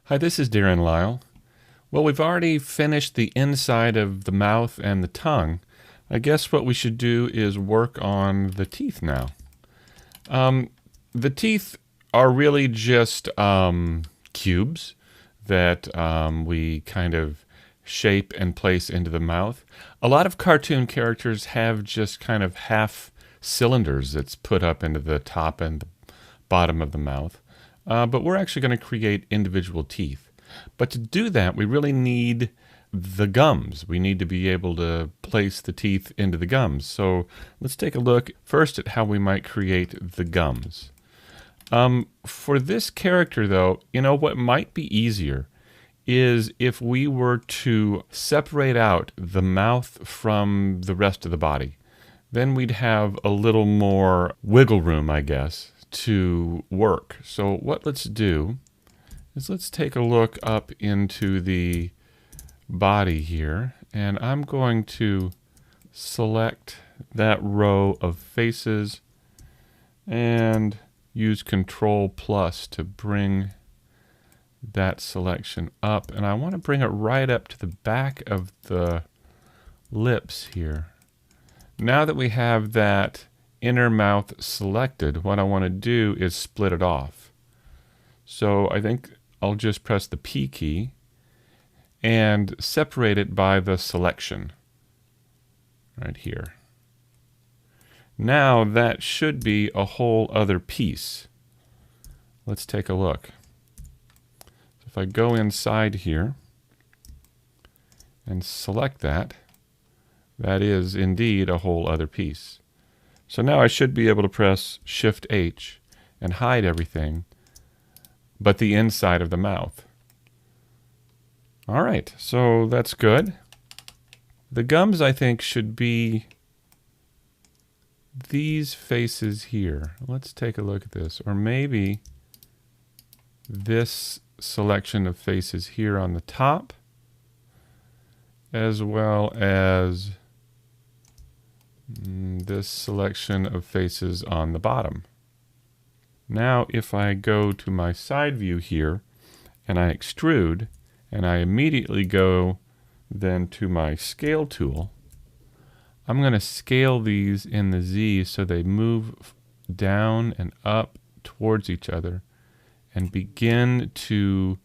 Hi, this is Darren Lyle. Well, we've already finished the inside of the mouth and the tongue. I guess what we should do is work on the teeth now. The teeth are really just cubes that we kind of shape and place into the mouth. A lot of cartoon characters have just kind of half cylinders that's put up into the top and the bottom of the mouth. But we're actually going to create individual teeth. But to do that, we really need the gums. We need to be able to place the teeth into the gums. So let's take a look first at how we might create the gums. For this character, though, what might be easier is if we were to separate out the mouth from the rest of the body. Then we'd have a little more wiggle room, I guess, to work. So what let's do is let's take a look up into the body here, and I'm going to select that row of faces and use Control plus to bring that selection up, and I want to bring it right up to the back of the lips here. Now that we have that inner mouth selected, what I want to do is split it off. So I think I'll just press the P key and separate it by the selection right here. Now that should be a whole other piece. Let's take a look. So if I go inside here and select that, that is indeed a whole other piece. So now I should be able to press Shift H and hide everything but the inside of the mouth. All right, so that's good. The gums, I think, should be these faces here. Let's take a look at this. Or maybe this selection of faces here on the top, as well as this selection of faces on the bottom. Now if I go to my side view here and I extrude, and I immediately go then to my scale tool, I'm going to scale these in the Z so they move down and up towards each other and begin to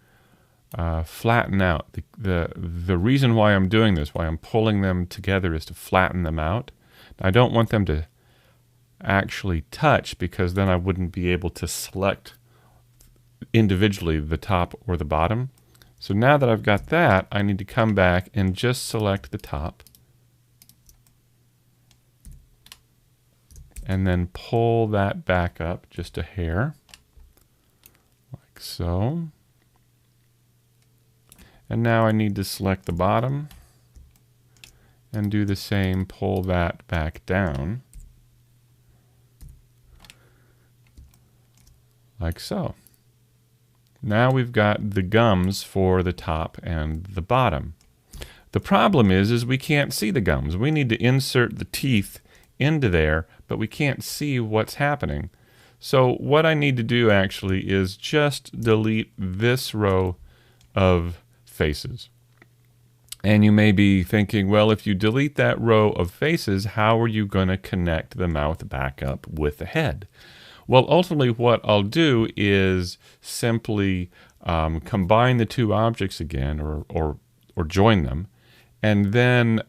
flatten out. The reason why I'm doing this, why I'm pulling them together, is to flatten them out. I don't want them to actually touch, because then I wouldn't be able to select individually the top or the bottom. So now that I've got that, I need to come back and just select the top and then pull that back up just a hair, like so. And now I need to select the bottom and do the same, pull that back down, like so. Now we've got the gums for the top and the bottom. The problem is we can't see the gums. We need to insert the teeth into there, but we can't see what's happening. So what I need to do actually is just delete this row of faces. And you may be thinking, well, if you delete that row of faces, how are you going to connect the mouth back up with the head? Well, ultimately what I'll do is simply combine the two objects again, or join them, and then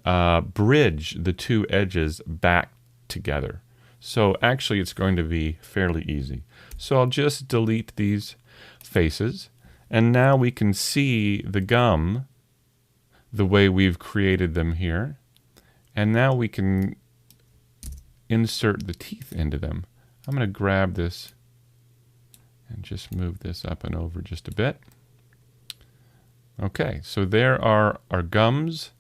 bridge the two edges back together. So actually it's going to be fairly easy. So I'll just delete these faces, and now we can see the gum the way we've created them here. And now we can insert the teeth into them. I'm going to grab this and just move this up and over just a bit. Okay, so there are our gums.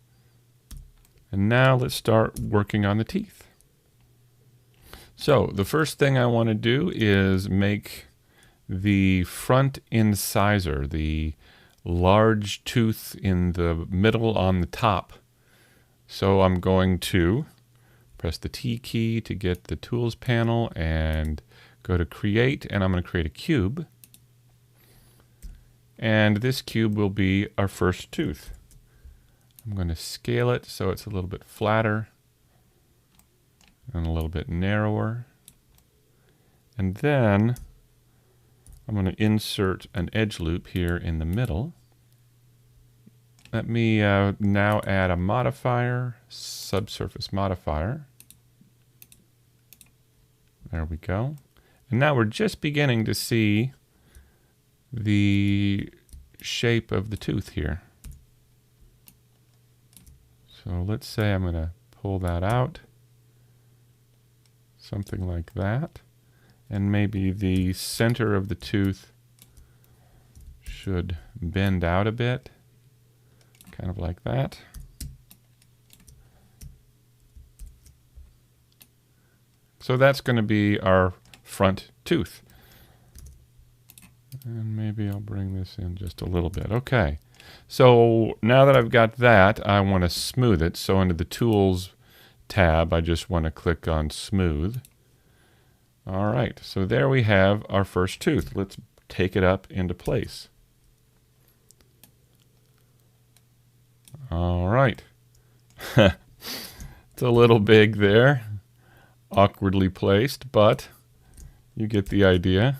And now let's start working on the teeth. So the first thing I want to do is make the front incisor, the large tooth in the middle on the top. So I'm going to press the T key to get the tools panel and go to create, and I'm going to create a cube. And this cube will be our first tooth. I'm going to scale it so it's a little bit flatter and a little bit narrower. And then I'm going to insert an edge loop here in the middle. Let me now add a modifier, subsurface modifier. There we go. And now we're just beginning to see the shape of the tooth here. So let's say I'm going to pull that out, something like that. And maybe the center of the tooth should bend out a bit, kind of like that. So that's going to be our front tooth. And maybe I'll bring this in just a little bit. Okay. So now that I've got that, I want to smooth it. So under the Tools tab, I just want to click on Smooth. All right. So there we have our first tooth. Let's take it up into place. All right. It's a little big there. Awkwardly placed, but you get the idea.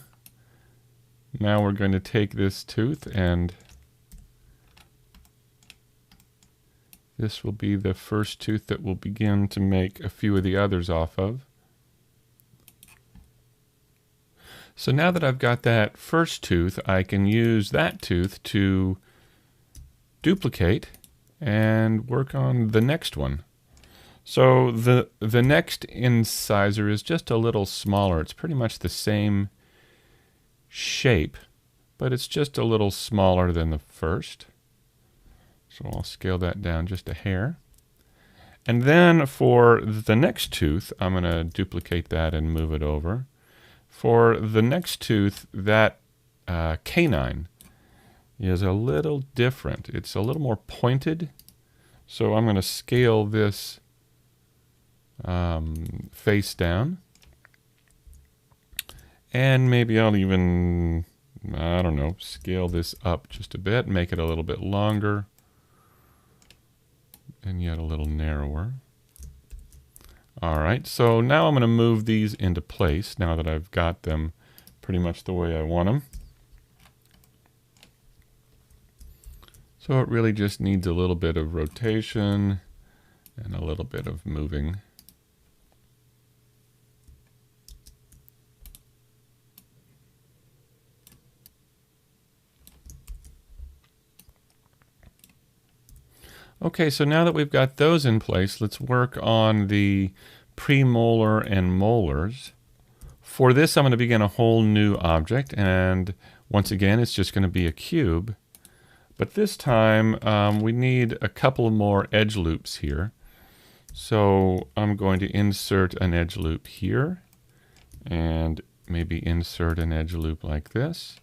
Now we're going to take this tooth, and this will be the first tooth that we'll begin to make a few of the others off of. So now that I've got that first tooth, I can use that tooth to duplicate and work on the next one. So the next incisor is just a little smaller. It's pretty much the same shape, but it's just a little smaller than the first. So I'll scale that down just a hair. And then for the next tooth, I'm going to duplicate that and move it over. For the next tooth, that canine is a little different. It's a little more pointed. So I'm going to scale this face down. And maybe I'll even, I don't know, scale this up just a bit, make it a little bit longer, and yet a little narrower. All right, so now I'm going to move these into place now that I've got them pretty much the way I want them. So it really just needs a little bit of rotation and a little bit of moving. Okay, so now that we've got those in place, let's work on the premolar and molars. For this, I'm going to begin a whole new object, and once again, it's just going to be a cube. But this time, we need a couple more edge loops here. So I'm going to insert an edge loop here, and maybe insert an edge loop like this.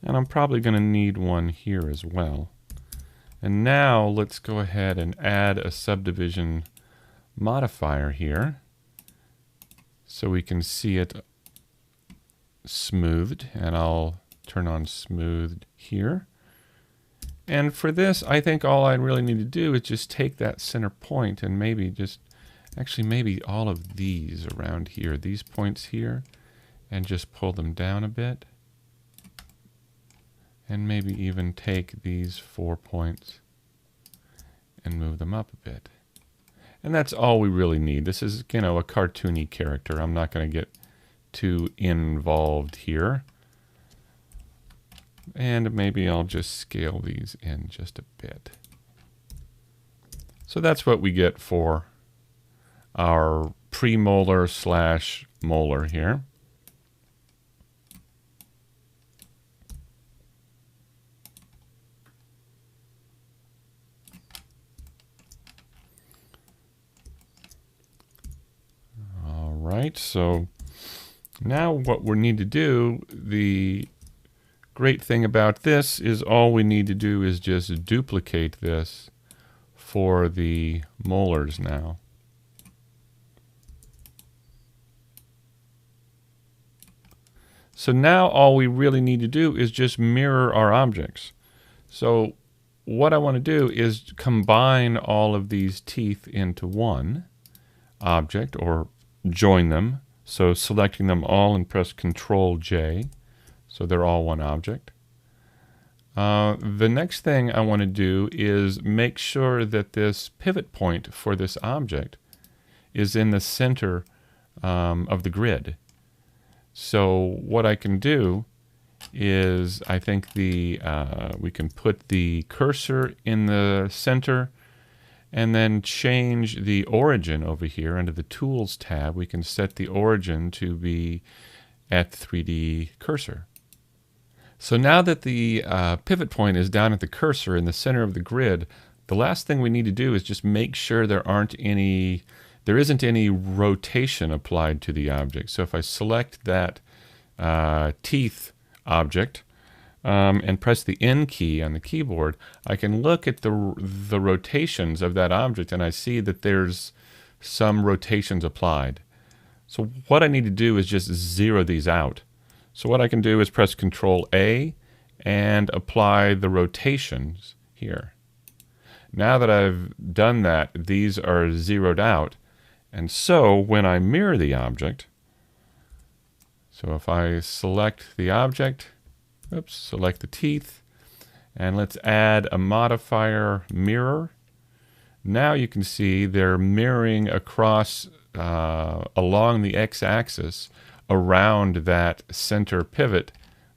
And I'm probably going to need one here as well. And now let's go ahead and add a subdivision modifier here so we can see it smoothed, and I'll turn on smoothed here. And for this, I think all I really need to do is just take that center point and maybe just, actually maybe all of these around here, these points here, and just pull them down a bit. And maybe even take these 4 points and move them up a bit. And that's all we really need. This is, you know, a cartoony character. I'm not going to get too involved here. And maybe I'll just scale these in just a bit. So that's what we get for our premolar slash molar here. Right, so now what we need to do, the great thing about this is all we need to do is just duplicate this for the molars now. So now all we really need to do is just mirror our objects. So what I want to do is combine all of these teeth into one object, or join them. So selecting them all and press Control J, so they're all one object. The next thing I want to do is make sure that this pivot point for this object is in the center of the grid. So what I can do is, I think we can put the cursor in the center, and then change the origin over here under the Tools tab. We can set the origin to be at 3D cursor. So now that the pivot point is down at the cursor in the center of the grid, the last thing we need to do is just make sure there isn't any rotation applied to the object. So if I select that teeth object and press the N key on the keyboard, I can look at the rotations of that object, and I see that there's some rotations applied. So what I need to do is just zero these out. So what I can do is press Control A and apply the rotations here. Now that I've done that, these are zeroed out. And so when I mirror the object, so if I select the object, select the teeth, and let's add a modifier mirror. Now you can see they're mirroring across along the x-axis around that center pivot,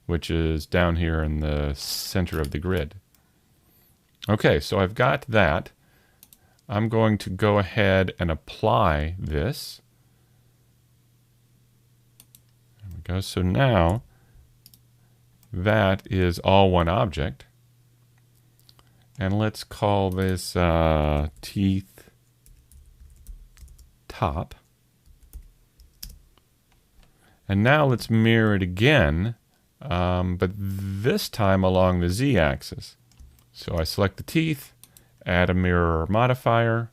which is down here in the center of the grid. Okay, so I've got that. I'm going to go ahead and apply this. There we go. So now that is all one object. And let's call this teeth top. And now let's mirror it again, but this time along the z-axis. So I select the teeth, add a mirror modifier.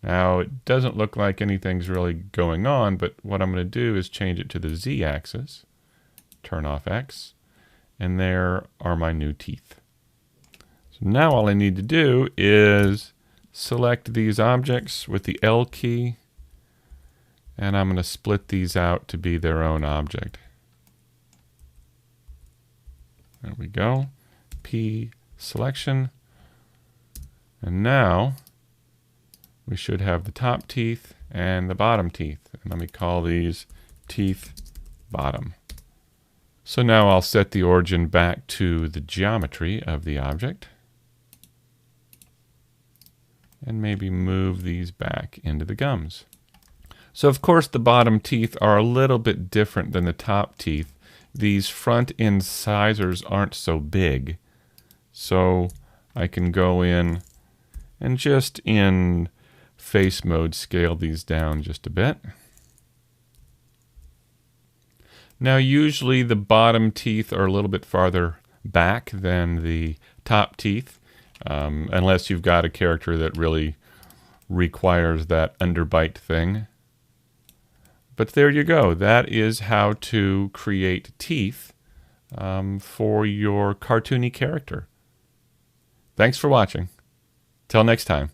Now it doesn't look like anything's really going on, but what I'm going to do is change it to the z-axis, turn off X, and there are my new teeth. So now all I need to do is select these objects with the L key, and I'm going to split these out to be their own object. There we go. P selection. And now we should have the top teeth and the bottom teeth. And let me call these teeth bottom. So now I'll set the origin back to the geometry of the object. And maybe move these back into the gums. So of course the bottom teeth are a little bit different than the top teeth. These front incisors aren't so big. So I can go in and just in face mode scale these down just a bit. Now usually the bottom teeth are a little bit farther back than the top teeth, unless you've got a character that really requires that underbite thing. But there you go. That is how to create teeth for your cartoony character. Thanks for watching. Till next time.